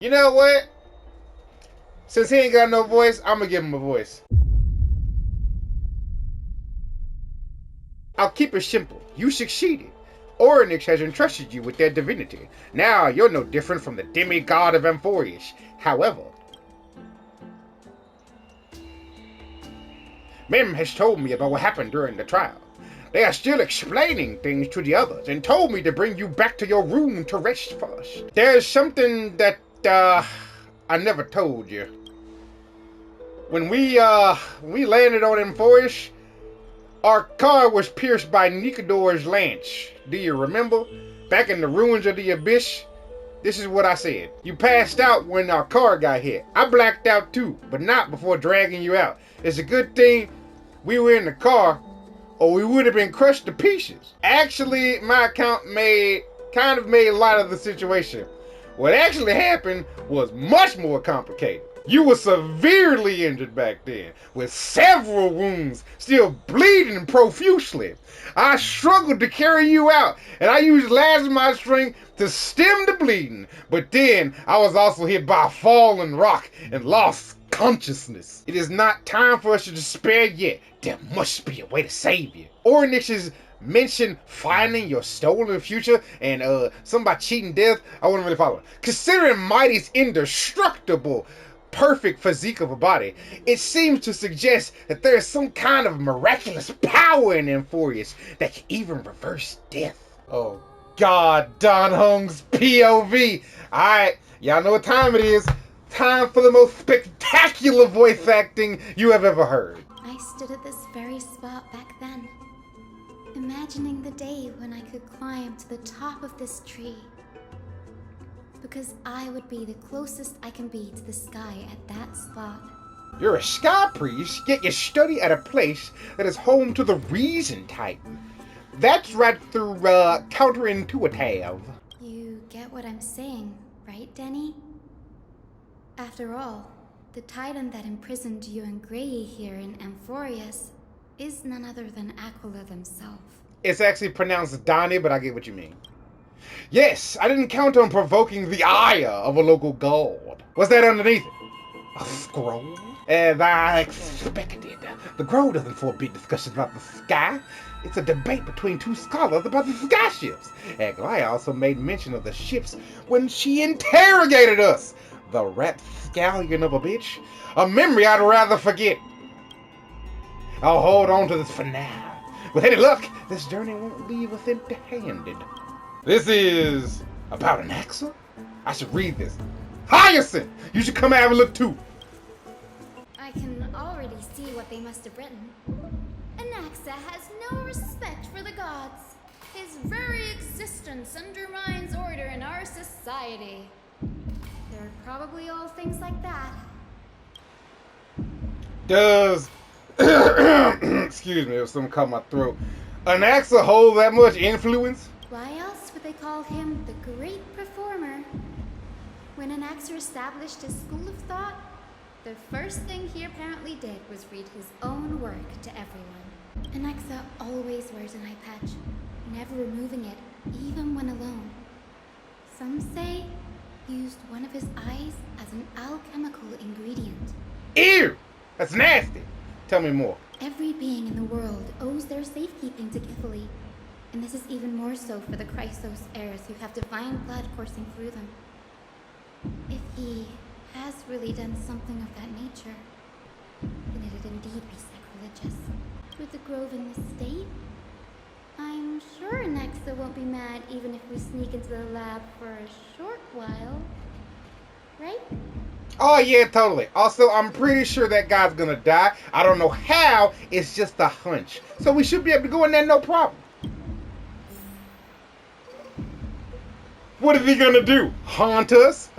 You know what? Since he ain't got no voice, I'm gonna give him a voice. I'll keep it simple. You succeeded. Oryx has entrusted you with their divinity. Now you're no different from the demigod of Amphorius. However, Mim has told me about what happened during the trial. They are still explaining things to the others and told me to bring you back to your room to rest first. There's something that, I never told you. When we landed on Amphorius, our car was pierced by Nicodor's lance. Do you remember? Back in the ruins of the abyss? This is what I said. You passed out when our car got hit. I blacked out too, but not before dragging you out. It's a good thing we were in the car, or we would have been crushed to pieces. Actually, my account kind of made light of the situation. What actually happened was much more complicated. You were severely injured back then, with several wounds still bleeding profusely. I struggled to carry you out, and I used last of my strength to stem the bleeding. But then I was also hit by a falling rock and lost consciousness. It is not time for us to despair yet. There must be a way to save you. Ornix's mentioned finding your stolen future and something about cheating death. I wouldn't really follow it. Considering Mighty's indestructible perfect physique of a body, it seems to suggest that there is some kind of miraculous power in Amphorius that can even reverse death. Oh God, Don Hung's POV. Alright, y'all know what time it is. Time for the most spectacular voice acting you have ever heard. I stood at this very spot back then, imagining the day when I could climb to the top of this tree. Because I would be the closest I can be to the sky at that spot. You're a sky priest, yet you study at a place that is home to the Reason Titan. That's right through counterintuitive. You get what I'm saying, right, Denny? After all, the Titan that imprisoned you and Grey here in Amphorius is none other than Aquila themselves. It's actually pronounced Donnie, but I get what you mean. Yes, I didn't count on provoking the ire of a local god. What's that underneath it? A scroll? As I expected. The scroll doesn't forbid discussion about the sky. It's a debate between two scholars about the sky ships. Aglaia also made mention of the ships when she interrogated us. The rapscallion of a bitch. A memory I'd rather forget. I'll hold on to this for now. With any luck, this journey won't leave us empty-handed. This is about an axa? I should read this. Hyacinth! You should come have a look too. I can already see what they must have written. Anaxa has no respect for the gods. His very existence undermines order in our society. They're probably all things like that. Does excuse me, if something caught my throat. Anaxa hold that much influence? Why else would they call him the great performer? When Anaxa established his school of thought, the first thing he apparently did was read his own work to everyone. Anaxa always wears an eye patch, never removing it, even when alone. Some say he used one of his eyes as an alchemical ingredient. Ew! That's nasty. Tell me more. Every being in the world owes their safekeeping to Kithily. And this is even more so for the Chrysos heirs who have divine blood coursing through them. If he has really done something of that nature, then it'd indeed be sacrilegious. With the grove in this state, I'm sure Anaxa won't be mad even if we sneak into the lab for a short while. Right? Oh yeah, totally. Also, I'm pretty sure that guy's gonna die. I don't know how, it's just a hunch. So we should be able to go in there no problem. What is he gonna do? Haunt us?